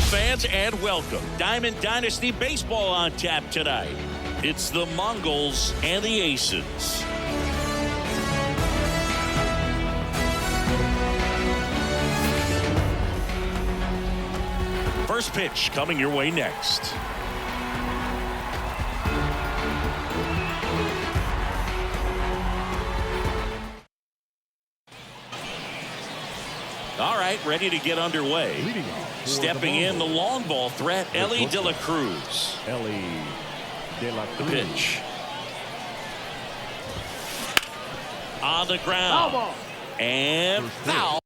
fans, and welcome. Diamond Dynasty Baseball on tap tonight. It's the Mongols and the Aces. First pitch coming your way next. All right, ready to get underway. Stepping in, the long ball threat, Elly De La Cruz. The pitch. On the ground. And foul.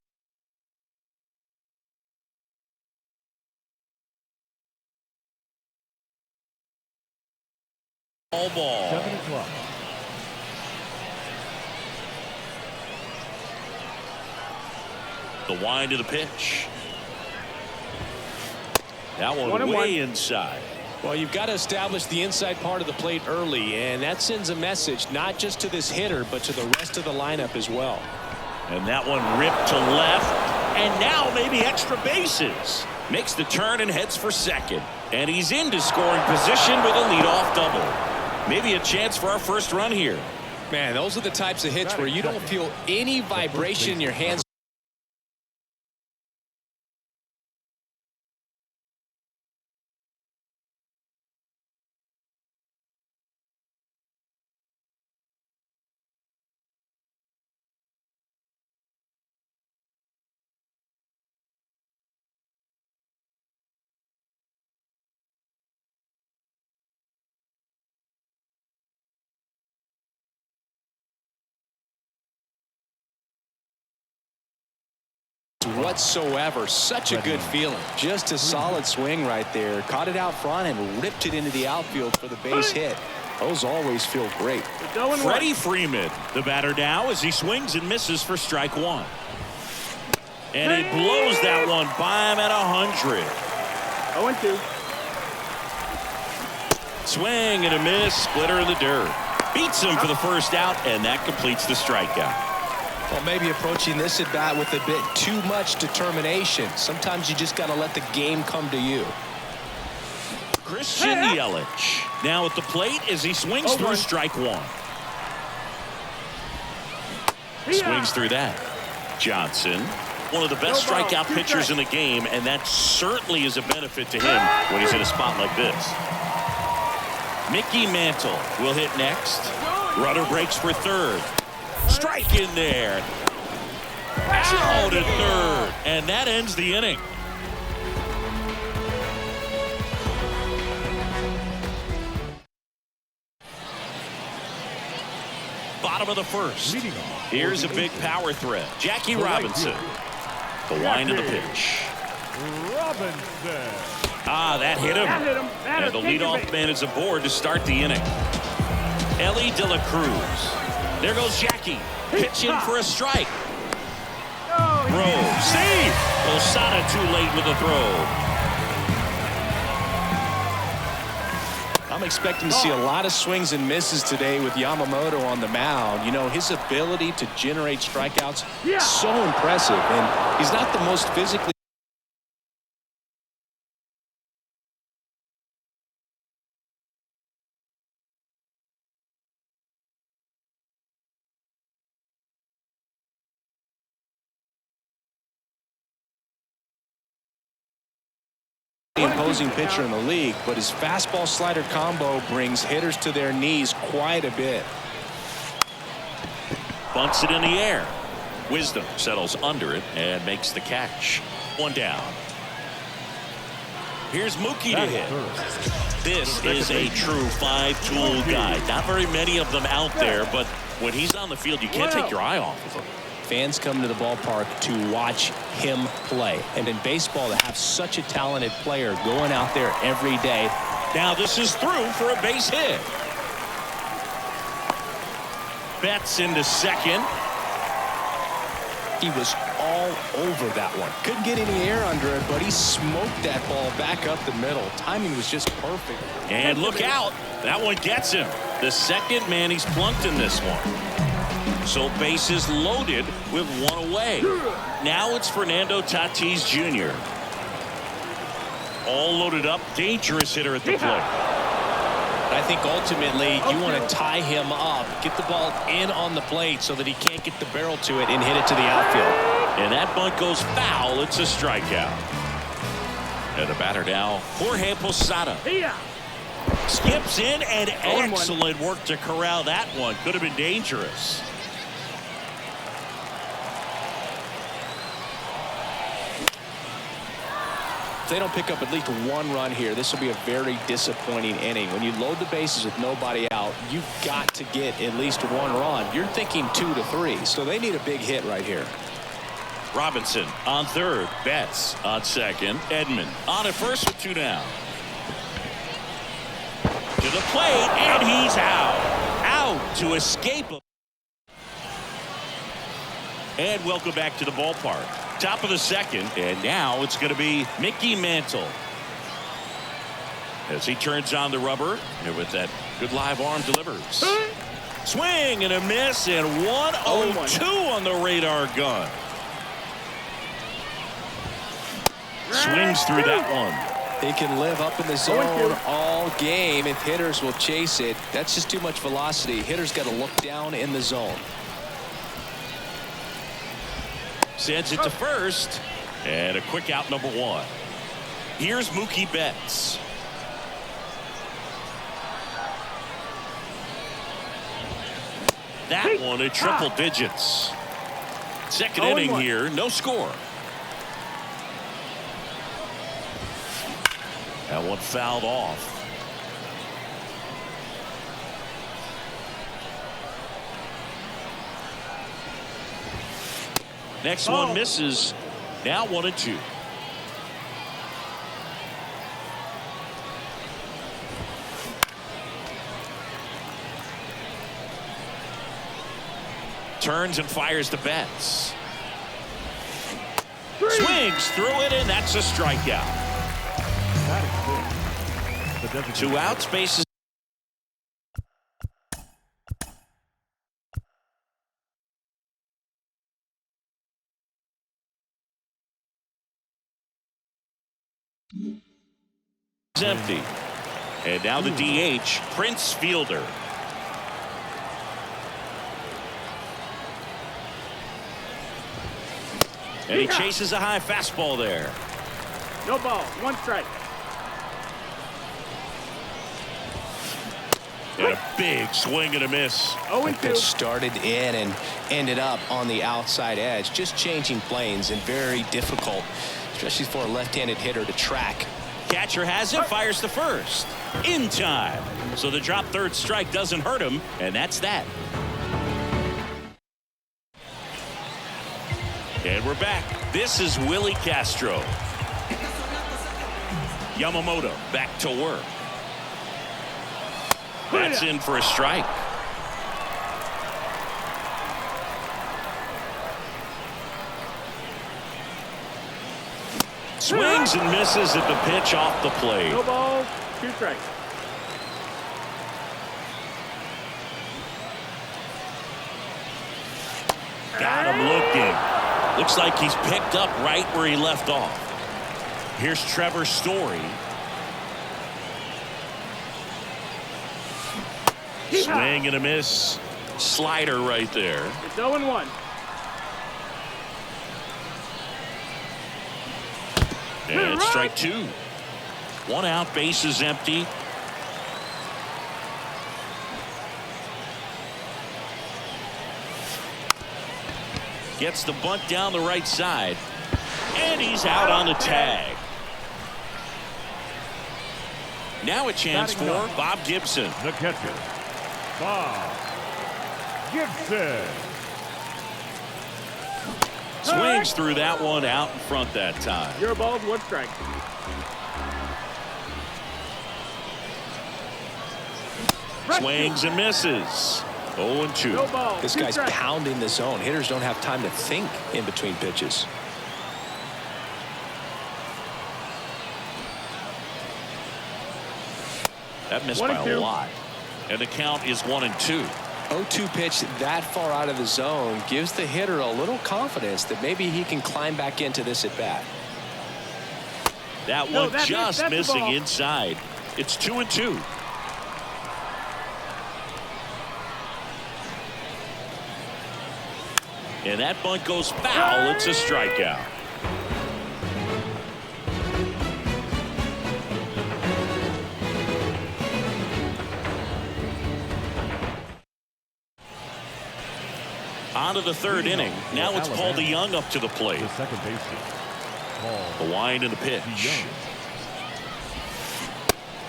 All ball. 7 o'clock. The wind of the pitch. That one way inside. Well, you've got to establish the inside part of the plate early, and that sends a message not just to this hitter, but to the rest of the lineup as well. And that one ripped to left, and now maybe extra bases. Makes the turn and heads for second. And he's into scoring position with a leadoff double. Maybe a chance for our first run here. Man, those are the types of hits where you don't feel any vibration in your hands. Whatsoever. Such a good feeling. Just a solid swing right there. Caught it out front and ripped it into the outfield for the base hit. Those always feel great. Freddie Freeman, the batter now, as he swings and misses for strike one. And he blows that one by him at 100. 0-2. Swing and a miss. Splitter in the dirt. Beats him for the first out, and that completes the strikeout. Well, maybe approaching this at bat with a bit too much determination. Sometimes you just got to let the game come to you. Christian Yelich now at the plate as he swings through strike one. Swings through that. Johnson, one of the best strikeout pitchers in the game, and that certainly is a benefit to him when he's in a spot like this. Mickey Mantle will hit next. Runner breaks for third. Strike in there. Out at third. And that ends the inning. Bottom of the first. Here's a big power threat. Jackie Robinson. The wind of the pitch. That hit him. And the leadoff man is aboard to start the inning. Elly De La Cruz. There goes Jackie. Pitching for a strike. Throw. Save. Osada too late with the throw. I'm expecting to see a lot of swings and misses today with Yamamoto on the mound. You know, his ability to generate strikeouts is so impressive. And he's not the most physically imposing pitcher in the league, but his fastball slider combo brings hitters to their knees quite a bit. Bunts it in the air. Wisdom settles under it and makes the catch. One down. Here's Mookie to hit. This is a true five-tool guy. Not very many of them out there, but when he's on the field, you can't take your eye off of him. Fans come to the ballpark to watch him play. And in baseball, to have such a talented player going out there every day. Now this is through for a base hit. Betts into second. He was all over that one. Couldn't get any air under it, but he smoked that ball back up the middle. Timing was just perfect. And look out. That one gets him. The second man he's plunked in this one. So bases loaded with one away. Now it's Fernando Tatis Jr. all loaded up. Dangerous hitter at the plate. I think ultimately you want to tie him up, get the ball in on the plate so that he can't get the barrel to it and hit it to the outfield. And that bunt goes foul. It's a strikeout. And the batter now, Jorge Posada. Skips in, and excellent work to corral that one. Could have been dangerous. If they don't pick up at least one run here, this will be a very disappointing inning. When you load the bases with nobody out, you've got to get at least one run. You're thinking 2 to 3, so they need a big hit right here. Robinson on third. Betts on second. Edman on at first with 2 down. To the plate, and he's out. Out to escape. And welcome back to the ballpark. Top of the second, and now it's going to be Mickey Mantle. As he turns on the rubber, and with that good live arm delivers. Swing and a miss, and 1-0-2 on the radar gun. Swings through that one. He can live up in the zone all game if hitters will chase it. That's just too much velocity. Hitters got to look down in the zone. Sends it to first, and a quick out, number 1. Here's Mookie Betts. That one at triple digits. Second inning here, no score. That one fouled off. Next one misses. Now 1-2. Turns and fires the Betts. Swings through it, and that's a strikeout. 2 outs, bases. Empty. And now the DH, Prince Fielder. And he chases a high fastball there. No ball, 1 strike. And a big swing and a miss. 0-2. Started in and ended up on the outside edge. Just changing planes and very difficult, especially for a left-handed hitter to track. Catcher has it, fires to first. In time. So the drop third strike doesn't hurt him, and that's that. And we're back. This is Willie Castro. Yamamoto back to work. That's in for a strike. Swings and misses at the pitch off the plate. No ball, 2 strikes. Got him looking. Looks like he's picked up right where he left off. Here's Trevor Story. Swing and a miss. Slider right there. It's 0-1. And strike 2. 1 out, base is empty. Gets the bunt down the right side. And he's out on the tag. Now a chance for Bob Gibson. The catcher, Bob Gibson. Swings through that one, out in front that time. 0 balls, 1 strike. Swings and misses. 0-2. No ball. This 2 guy's strikes. pounding the zone. Hitters don't have time to think in between pitches. That missed by a lot. And the count is 1-2. 0-2 pitch that far out of the zone gives the hitter a little confidence that maybe he can climb back into this at bat. That No, one that's just the missing ball. inside. It's 2-2. And that bunt goes foul. It's a strikeout. On to the third inning. Now it's Paul DeJong up to the plate. The second baseman, Paul The wind and the pitch. DeJong.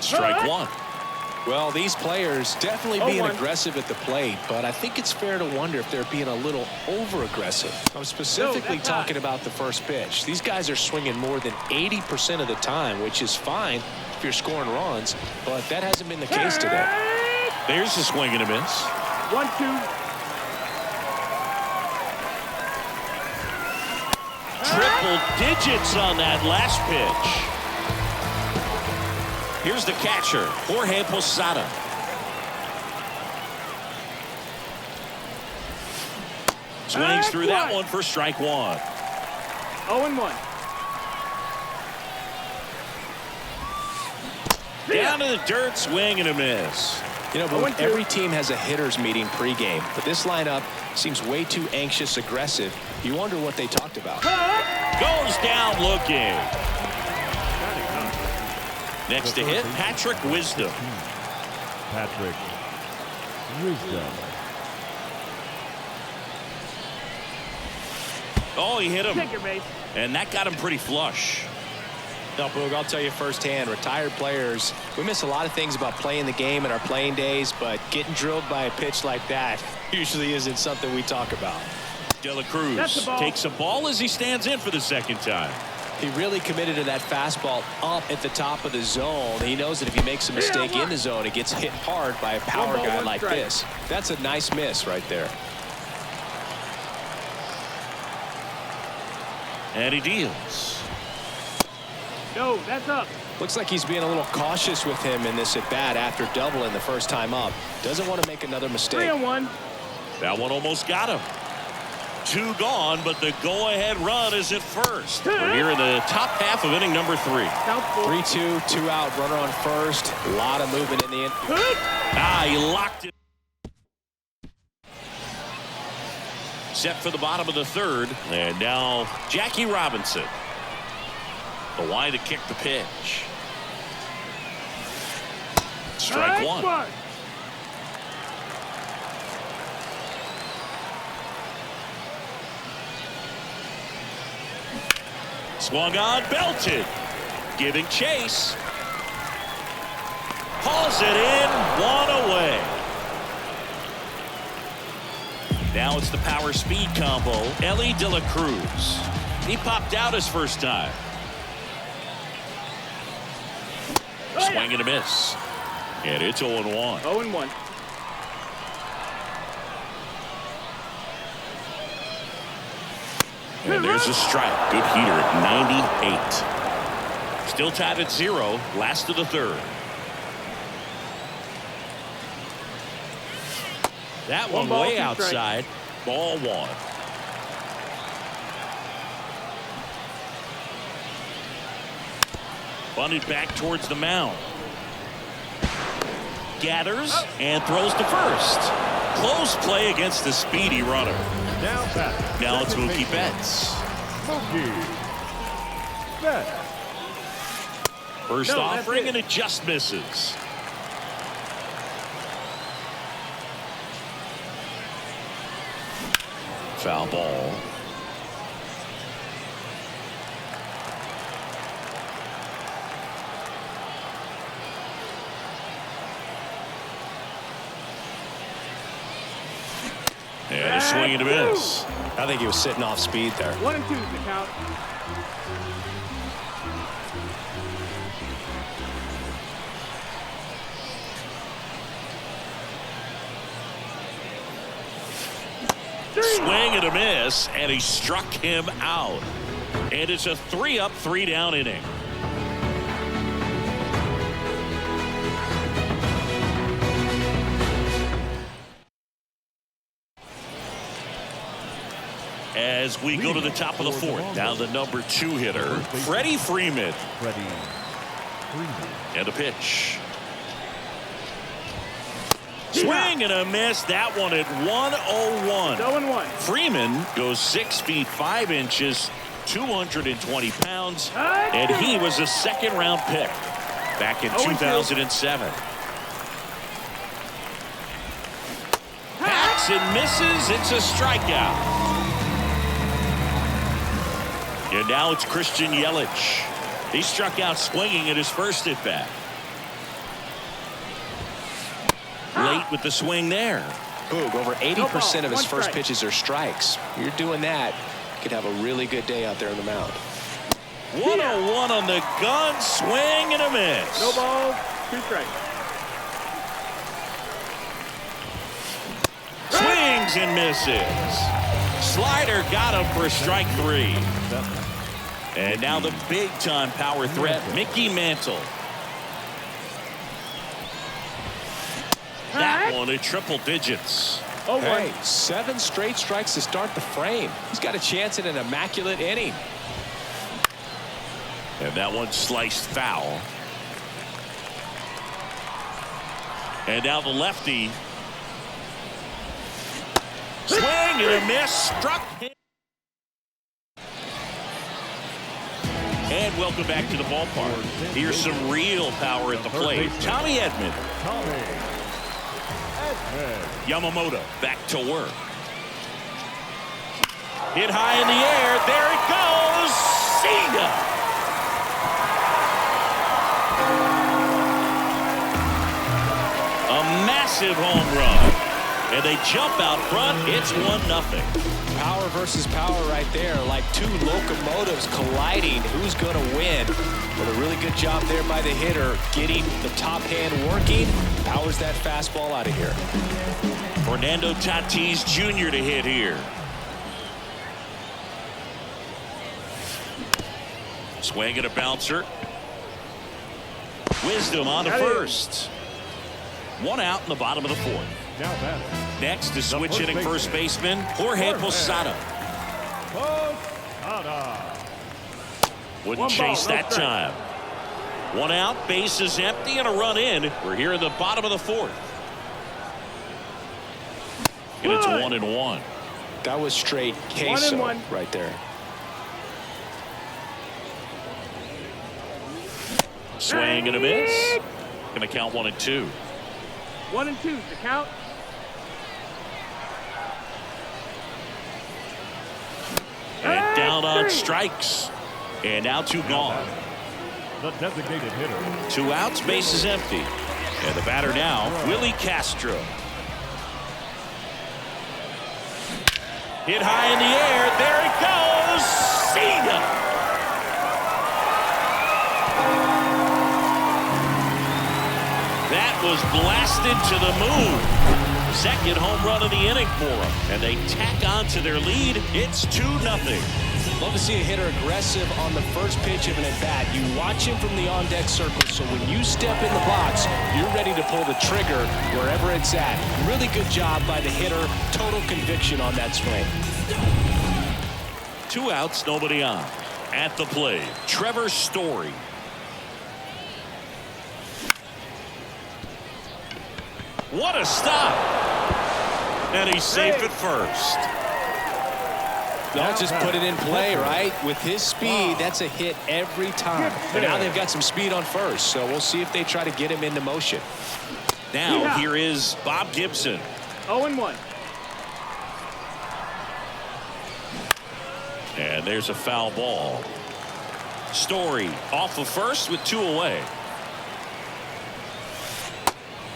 Strike one. Well, these players definitely being 0-1. aggressive at the plate, but I think it's fair to wonder if they're being a little over-aggressive. I'm specifically that's talking high. about the first pitch. These guys are swinging more than 80% of the time, which is fine if you're scoring runs, but that hasn't been the case today. There's a swing and a miss. 1-2. Triple digits on that last pitch. Here's the catcher, Jorge Posada. Swings through that one for strike one. 0-1. Down to the dirt, swing and a miss. You know, but every team has a hitter's meeting pregame, but this lineup seems way too anxious, aggressive. You wonder what they talked about. Goes down looking. Next to hit, Patrick Wisdom. Patrick Wisdom. Oh, he hit him, Take your base. and that got him pretty flush. No, Boog, I'll tell you firsthand, retired players, we miss a lot of things about playing the game in our playing days, but getting drilled by a pitch like that usually isn't something we talk about. De La That's Cruz the ball. takes a ball as he stands in for the second time. He really committed to that fastball up at the top of the zone. He knows that if he makes a mistake in the zone, it gets hit hard by a power 1 ball, guy 1 like strike. this. That's a nice miss right there. And he deals. No, that's up. Looks like he's being a little cautious with him in this at-bat after doubling the first time up. Doesn't want to make another mistake. 3-1. That one almost got him. 2 gone, but the go-ahead run is at first. We're here in the top half of inning number 3. Count full. 3-2, 2 out, runner on first. A lot of movement in the inning. He locked it. Set for the bottom of the third. And now Jackie Robinson. The wide to kick the pitch. Strike one. Swung on, belted. Giving chase. Hauls it in, 1 away. Now it's the power speed combo. Elly De La Cruz. He popped out his first time. Swing and a miss. And it's 0-1. 0-1. And there's a strike. Good heater at 98. Still tied at 0. Last of the third. That one ball, way 2 strikes. outside. Ball 1. Bunted back towards the mound. Gathers and throws to first. Close play against the speedy runner. Now back. Now it's Second Mookie baseman, Betts. Mookie Betts. First No, offering that's and it just misses. Foul ball. And a swing and a miss. I think he was sitting off speed there. 1 and 2 is the count. Swing and a miss, and he struck him out. And it's a 3-up, 3-down inning. as we go to the top of the fourth. Now the number 2 hitter, Freddie Freeman. Freddie Freeman. And a pitch. Swing and a miss. That one at 101. 0-1. Freeman goes 6 feet 5 inches, 220 pounds, and he was a second-round pick back in 2007. Hacks and misses. It's a strikeout. And now it's Christian Yelich. He struck out swinging at his first at-bat. Late with the swing there. Boog, over 80% of his first pitches are strikes. You're doing that, you could have a really good day out there on the mound. 101 on the gun, swing and a miss. No balls, 2 strikes. Swings and misses. Slider got him for strike 3. And now the big-time power threat, Mickey Mantle. That one at triple digits. Hey, 7 straight strikes to start the frame. He's got a chance at an immaculate inning. And that one sliced foul. And now the lefty. Swing and a miss. Struck him. And welcome back to the ballpark. Here's some real power at the plate. Tommy Edman. Yamamoto back to work. Hit high in the air. There it goes. Senga. A massive home run. And they jump out front. It's 1-0. Power versus power right there, like 2 locomotives colliding. Who's going to win? Well, a really good job there by the hitter, getting the top hand working. Powers that fastball out of here. Fernando Tatis Jr. to hit here. Swing and a bouncer. Wisdom on to first. 1 out in the bottom of the 4th. Now batter. Next is switch hitting first baseman Jorge Posada. Wouldn't chase that time. 1 out, base is empty, and a run in. We're here in the bottom of the 4th. And it's 1-1. That was straight queso 1-1 right there. Swing and a miss. Gonna count 1-2. 1-2 the count. And down on strikes. And now 2 gone. The designated hitter. 2 outs, base is empty. And the batter now, Willie Castro. Hit high in the air. There it goes. Senga. That was blasted to the moon. Second home run of the inning for them. And they tack on to their lead. It's 2-0. Love to see a hitter aggressive on the first pitch of an at-bat. You watch him from the on-deck circle, so when you step in the box, you're ready to pull the trigger wherever it's at. Really good job by the hitter. Total conviction on that swing. 2 outs, nobody on. At the plate, Trevor Story. What a stop. And he's safe at first. They'll just put it in play, right? With his speed, that's a hit every time. But now they've got some speed on first, so we'll see if they try to get him into motion. Now here is Bob Gibson. 0-1. And there's a foul ball. Story off of first with 2 away.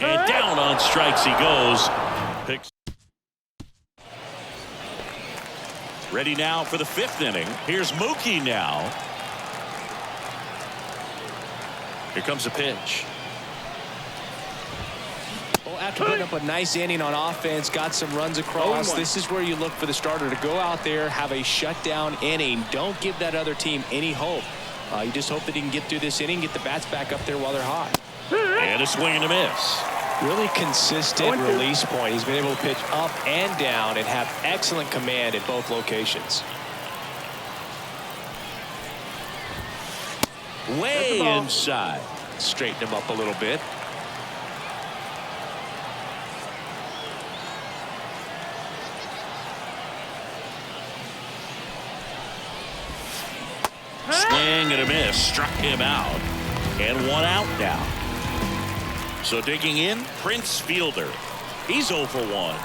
And down on strikes he goes. Picks. Ready now for the 5th inning. Here's Mookie now. Here comes a pitch. Well, after putting up a nice inning on offense, got some runs across, this is where you look for the starter to go out there, have a shutdown inning. Don't give that other team any hope. You just hope that he can get through this inning, get the bats back up there while they're hot. And a swing and a miss. Really consistent 0-2. release point. He's been able to pitch up and down and have excellent command at both locations. Way inside. Straighten him up a little bit. Swing and a miss. Struck him out. And one out now. So digging in, Prince Fielder. He's 0 for 1.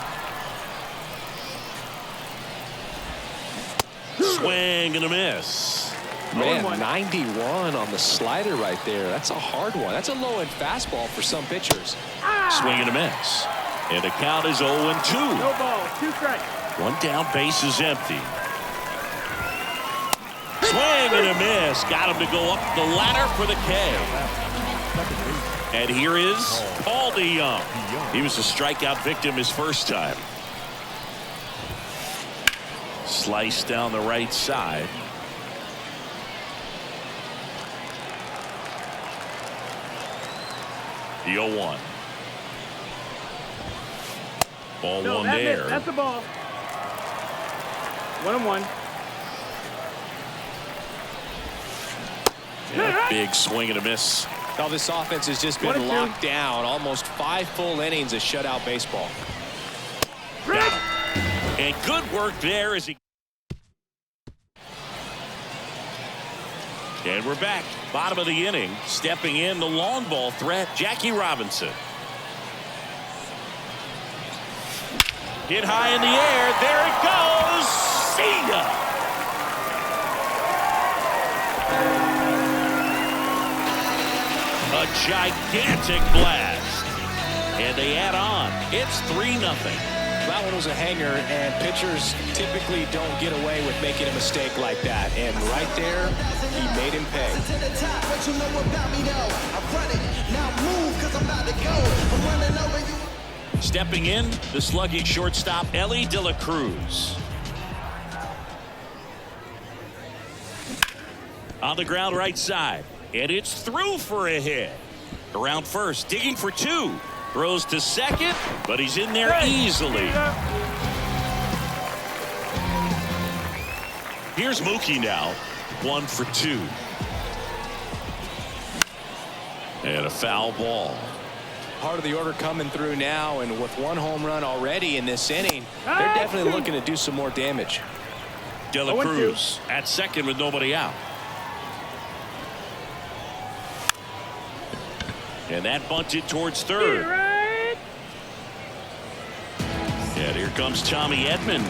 Swing and a miss. Man, 0-1. 91 on the slider right there. That's a hard one. That's a low-end fastball for some pitchers. Swing and a miss. And the count is 0-2. No ball, 2 strikes. One down, base is empty. Swing and a miss. Got him to go up the ladder for the K. And here is Paul DeYoung. He was a strikeout victim his first time. Slice down the right side. The 0-1. Ball No, one that there. missed. That's the ball. 1-1. Yeah, big swing and a miss. Now this offense has just been 1-2. locked down. Almost 5 full innings of shutout baseball. And good work there as he. And we're back. Bottom of the inning. Stepping in the long ball threat, Jackie Robinson. Hit high in the air. There it goes. See ya. A gigantic blast. And they add on. It's 3-0. That one was a hanger, and pitchers typically don't get away with making a mistake like that. And right there, he made him pay. Stepping in, the slugging shortstop, Elly De La Cruz. On the ground right side. And it's through for a hit. Around first, digging for 2. Throws to second, but he's in there easily. Here's Mookie now. 1 for 2. And a foul ball. Part of the order coming through now, and with 1 home run already in this inning, they're definitely looking to do some more damage. De La Cruz at second with nobody out. And that bunted towards third. And here comes Tommy Edman.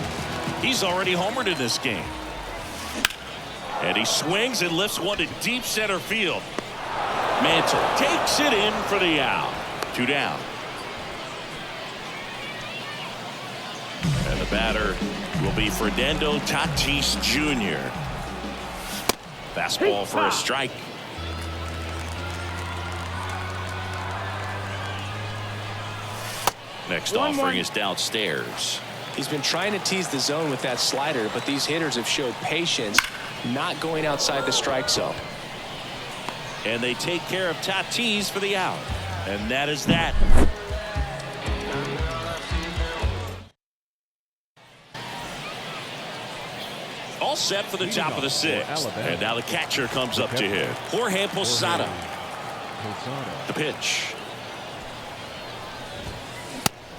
He's already homered in this game. And he swings and lifts one to deep center field. Mantle takes it in for the out. 2 down. And the batter will be Fernando Tatis Jr. Fastball for a strike. Next offering is downstairs. He's been trying to tease the zone with that slider, but these hitters have showed patience, not going outside the strike zone. And they take care of Tatis for the out. And that is that. All set for the top of the 6th. And now the catcher comes up to hit. Jorge Posada. The pitch.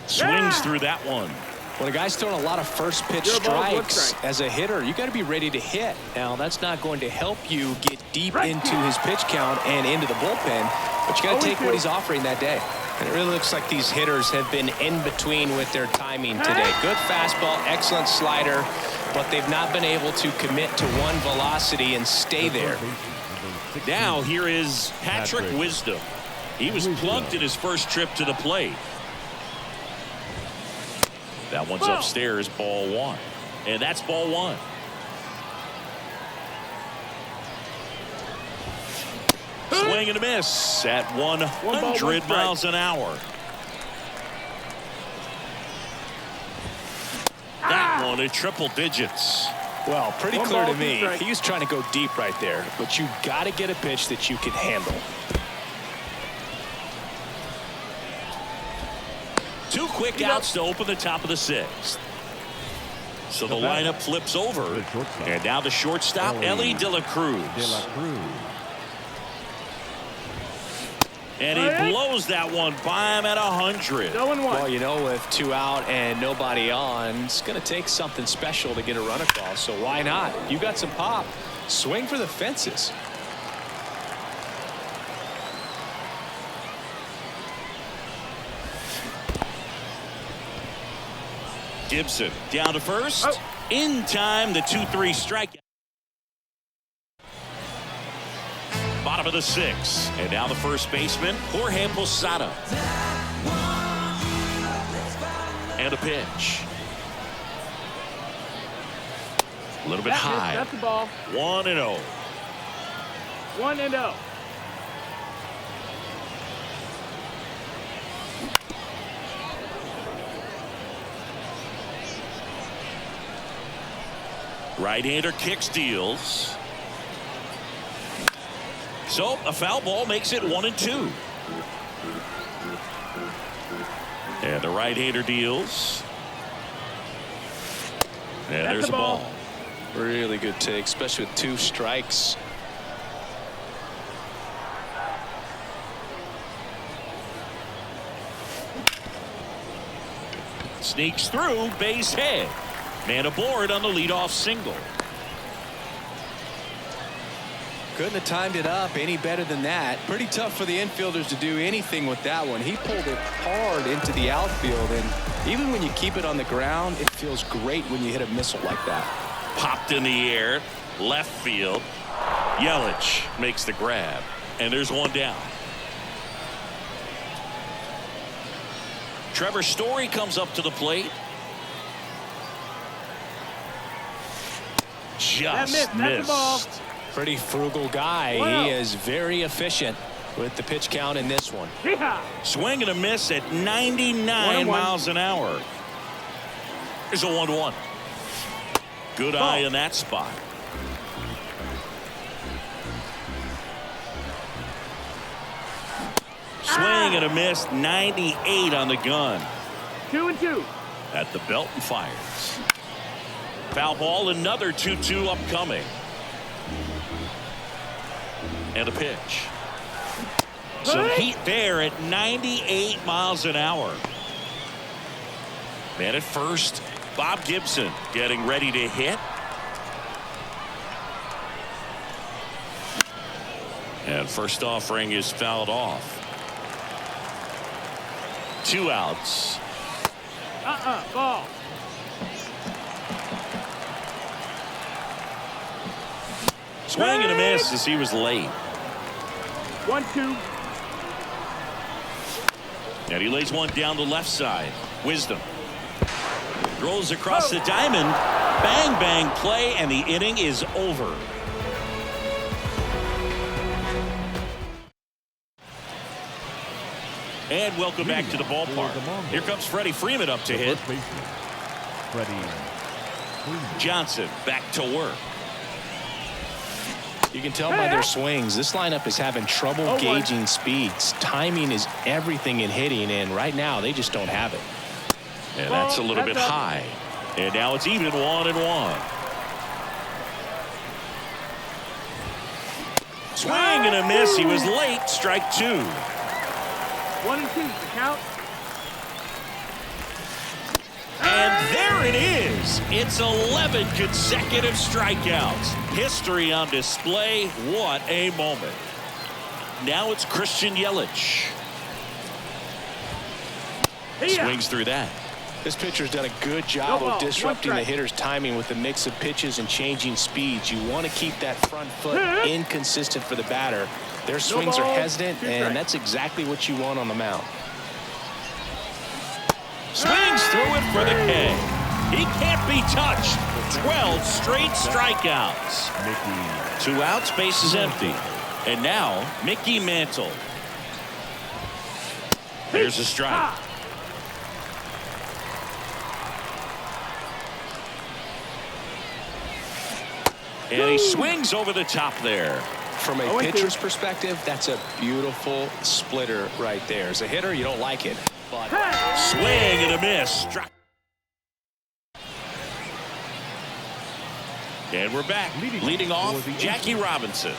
Swings through that one. When a guy's throwing a lot of first pitch strikes as a hitter, you got to be ready to hit. Now, that's not going to help you get deep into his pitch count and into the bullpen, but you got to take what he's offering that day. And it really looks like these hitters have been in between with their timing today. Good fastball, excellent slider, but they've not been able to commit to one velocity and stay there. Now here is Patrick Wisdom. He was plunked in his first trip to the plate. That one's upstairs, ball 1. And that's ball 1. Swing and a miss at 100 miles an hour. That one at triple digits. Well, pretty clear to me. He was trying to go deep right there, but you got to get a pitch that you can handle. Two quick outs to open the top of the sixth. So the lineup flips over. And now the shortstop, Elly De La Cruz. And he blows that one by him at 100. Well, you know, with 2 out and nobody on, it's going to take something special to get a run across. So why not? You got some pop. Swing for the fences. Gibson down to first. In time, the 2-3 strikeout. Bottom of the sixth. And now the first baseman, Jorge Posada. And a pitch. A little bit high. That's the ball. 1-0. 1-0. Right-hander kicks, deals. So a foul ball makes it 1-2. And the right-hander deals. And there's a ball. Really good take, especially with 2 strikes. Sneaks through, base hit. Man aboard on the leadoff single. Couldn't have timed it up any better than that. Pretty tough for the infielders to do anything with that one. He pulled it hard into the outfield, and even when you keep it on the ground, it feels great when you hit a missile like that. Popped in the air, left field. Yelich makes the grab, and there's one down. Trevor Story comes up to the plate. Just missed. Pretty frugal guy. He is very efficient with the pitch count in this one. Swing and a miss at 99 miles an hour. There's a 1-1. Good eye in that spot. Swing and a miss, 98 on the gun. 2-2. At the belt and fires. Foul ball, another 2-2 upcoming. And a pitch. Some heat there at 98 miles an hour. Man at first, Bob Gibson getting ready to hit. And first offering is fouled off. 2 outs. Ball. Swing and a miss as he was late. 1-2. And he lays one down the left side. Wisdom. Rolls across the diamond. Bang, bang play, and the inning is over. And welcome back to the ballpark. Here comes Freddie Freeman up to hit. Johnson back to work. You can tell by their swings, this lineup is having trouble gauging speeds. Timing is everything in hitting, and right now they just don't have it. And that's a little bit high. And now it's even 1-1. Swing and a miss. He was late. Strike 2. 1-2. The count. And there it is. It's 11 consecutive strikeouts. History on display. What a moment. Now it's Christian Yelich. Swings through that. This pitcher's done a good job of disrupting the hitter's timing with the mix of pitches and changing speeds. You want to keep that front foot inconsistent for the batter. Their swings are hesitant, and that's exactly what you want on the mound. Swings through it for the K. He can't be touched. 12 straight strikeouts. 2 outs, base is empty. And now, Mickey Mantle. There's a strike. And he swings over the top there. From a pitcher's perspective, that's a beautiful splitter right there. As a hitter, you don't like it. but Swing and a miss. Struck. And we're back. Leading off, Jackie Robinson.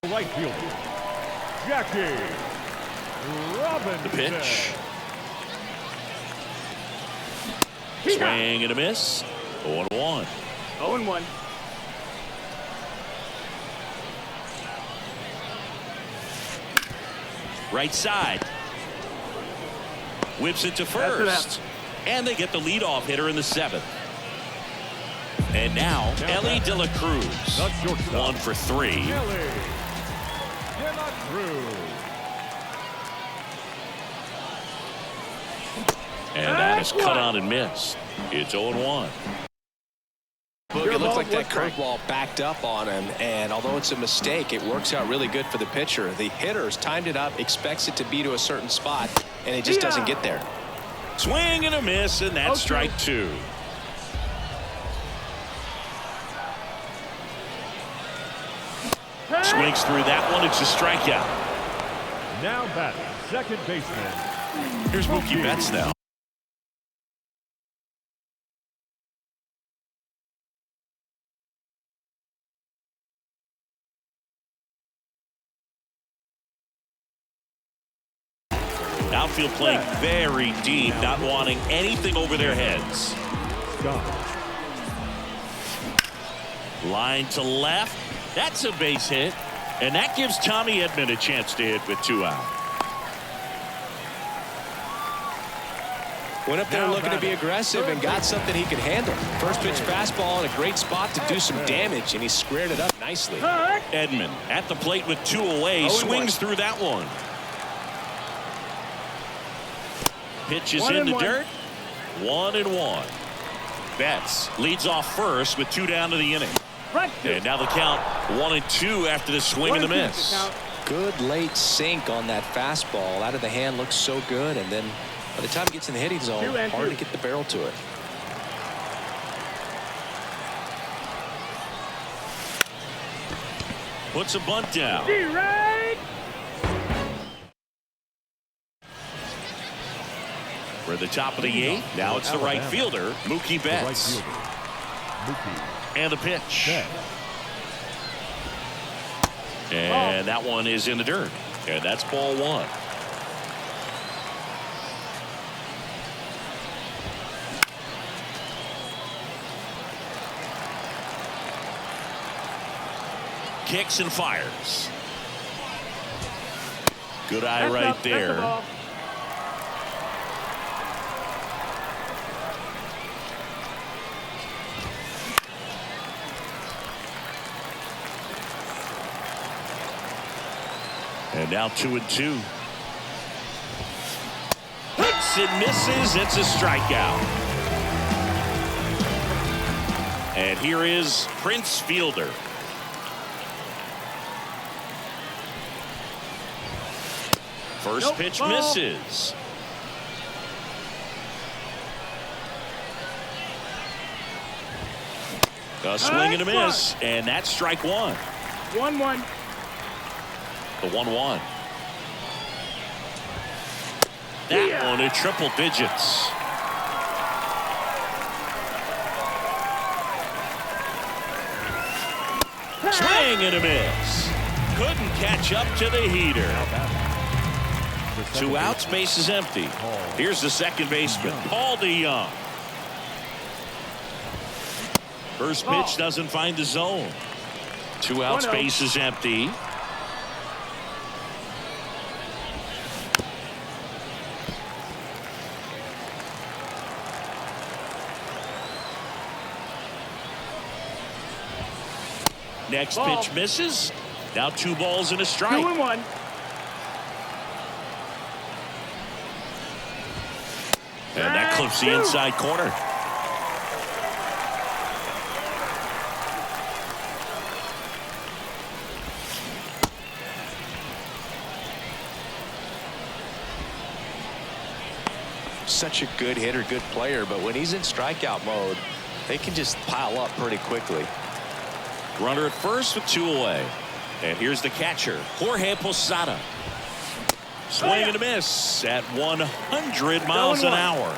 Right fielder, Jackie Robinson. The pitch. Swing and a miss. 0-1. 0-1. Right side. Whips it to first. And they get the leadoff hitter in the 7th. And now, Elly De La Cruz. 1 for 3. Elly De La Cruz. And that is cut on and missed. It's 0-1. Boog, it looked like that curveball backed up on him, and although it's a mistake, it works out really good for the pitcher. The hitter's timed it up, expects it to be to a certain spot, and it just doesn't get there. Swing and a miss, and that's strike 2. Swings through that one. It's a strikeout. Now batting, second baseman. Here's Mookie Betts now. Outfield playing very deep, not wanting anything over their heads. Line to left. That's a base hit. And that gives Tommy Edman a chance to hit with 2 out. Went up there looking to be aggressive and got something he could handle. First pitch fastball in a great spot to do some damage, and he squared it up nicely. Edman at the plate with 2 away. Swings through that one. Pitch is in the dirt. 1-1. Betts leads off first with 2 down to the inning. And now the count 1-2 after the swing and the miss. Good late sink on that fastball. Out of the hand looks so good, and then by the time it gets in the hitting zone, hard to get the barrel to it. Puts a bunt down. For the top of the 8th, now it's the right fielder, Mookie Betts. And the pitch. And that one is in the dirt. And that's ball 1. Kicks and fires. Good eye right there. And now 2-2. Hits and misses. It's a strikeout. And here is Prince Fielder. First pitch misses. A swing and a miss. And that's strike 1. 1-1. The 1-1. That one at triple digits. Swing and a miss. Couldn't catch up to the heater. 2 outs, base is empty. Here's the second baseman, Paul DeJong. First pitch doesn't find the zone. 2 outs, base is empty. Next pitch misses. Now 2 balls and a strike. 2-1. And that clips the inside corner. such a good hitter, good player, but when he's in strikeout mode, they can just pile up pretty quickly. Runner at first with 2 away. And here's the catcher, Jorge Posada. Swing and a miss at 100 miles an hour.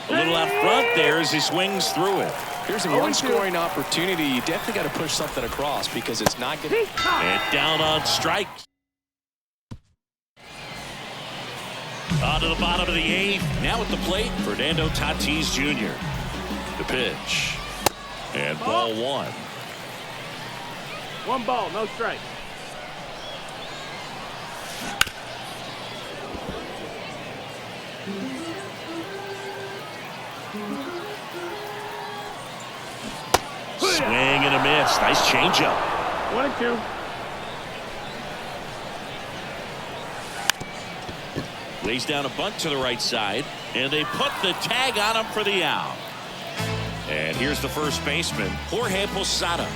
A little out front there as he swings through it. Here's a one-scoring opportunity. You definitely got to push something across because it's not good. And down on strikes. On to the bottom of the 8th. Now at the plate, Fernando Tatis Jr. The pitch. And ball 1. 1 ball, no strike. Swing and a miss. Nice changeup. 1-2. Lays down a bunt to the right side, and they put the tag on him for the out. And here's the first baseman, Jorge Posada.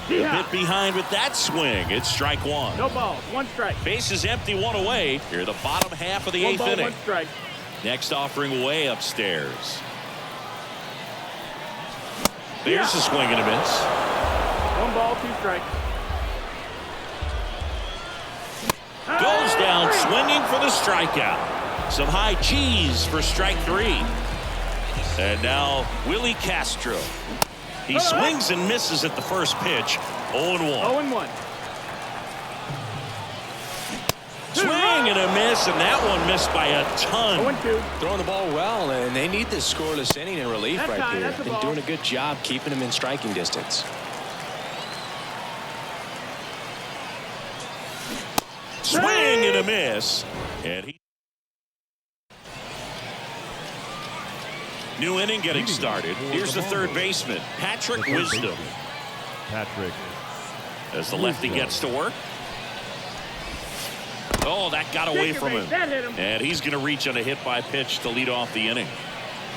Hit behind with that swing. It's strike 1. No balls, 1 strike. Base is empty, 1 away. Here the bottom half of the 1 8th ball, inning. 1 strike. Next offering way upstairs. There's a swing and a miss. 1 ball, 2 strikes. Goes down swinging for the strikeout. Some high cheese for strike 3. And now Willie Castro. He swings and misses at the first pitch. 0-1. 0-1. Swing and a miss, and that one missed by a ton. 0-2. Throwing the ball well, and they need this scoreless inning in relief That's right high, here. that's a And ball. doing a good job keeping him in striking distance. Swing and a miss. And he. New inning getting started. Here's the third baseman, Patrick Wisdom. Patrick. As the lefty gets to work. Oh, that got away from him. That hit him. And he's going to reach on a hit by pitch to lead off the inning.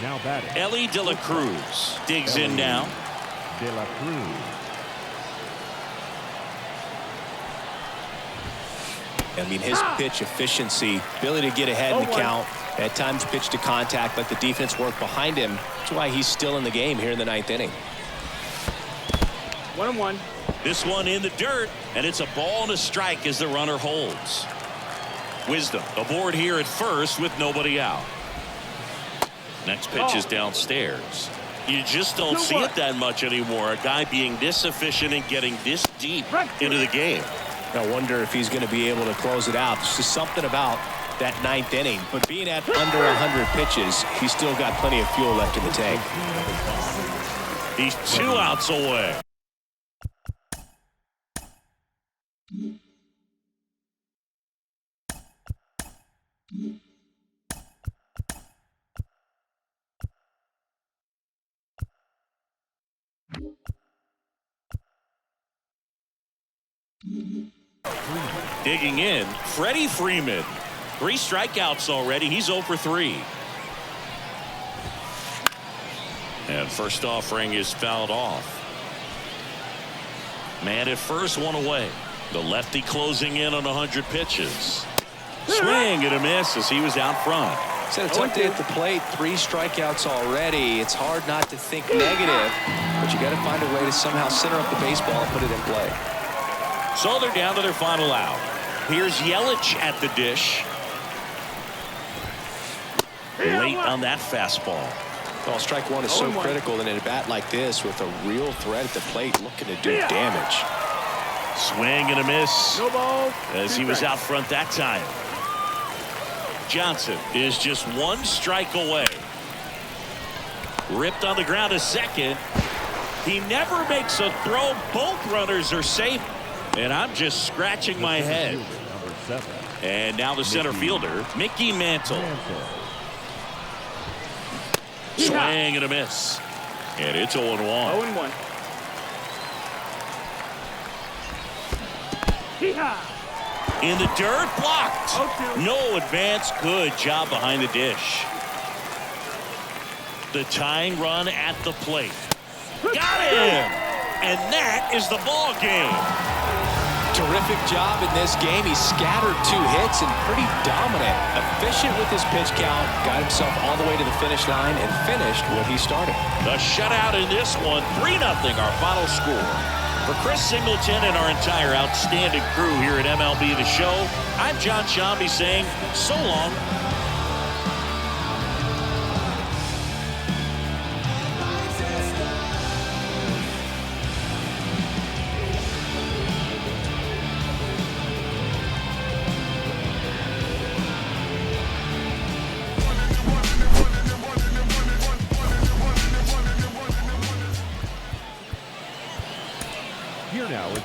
Now batting. Ellie De La Cruz digs in now. De La Cruz. I mean, his pitch efficiency, ability to get ahead in the count, at times pitch to contact, let the defense work behind him. That's why he's still in the game here in the 9th inning. 1-1. This one in the dirt, and it's a ball and a strike as the runner holds. Wisdom aboard here at first with nobody out. Next pitch is downstairs. You just don't see it that much anymore. A guy being this efficient and getting this deep into the game. I wonder if he's going to be able to close it out. There's just something about that 9th inning. But being at under 100 pitches, he's still got plenty of fuel left in the tank. He's 2 outs away. Digging in, Freddie Freeman. 3 strikeouts already. He's 0 for 3. And first offering is fouled off. Man at first, 1 away. The lefty closing in on 100 pitches. Swing and a miss as he was out front. Said it's up at the plate, 3 strikeouts already. It's hard not to think negative, but you got to find a way to somehow center up the baseball and put it in play. So they're down to their final out. Here's Yelich at the dish. Late on that fastball. Well, strike 1 is so critical in a bat like this with a real threat at the plate looking to do damage. Swing and a miss. No ball. As he was out front that time. Johnson is just 1 strike away. Ripped on the ground a second. He never makes a throw. Both runners are safe. And I'm just scratching my head. Number 7. And now the center fielder, Mickey Mantle. Swing and a miss. And it's 0-1. 0-1. In the dirt, blocked. 0-2. No advance. Good job behind the dish. The tying run at the plate. Got him! And that is the ball game. Terrific job in this game. He scattered 2 hits and pretty dominant. Efficient with his pitch count. Got himself all the way to the finish line and finished what he started. The shutout in this one, 3-0 our final score. For Chris Singleton and our entire outstanding crew here at MLB The Show, I'm Jon Sciambi saying so long. Here now is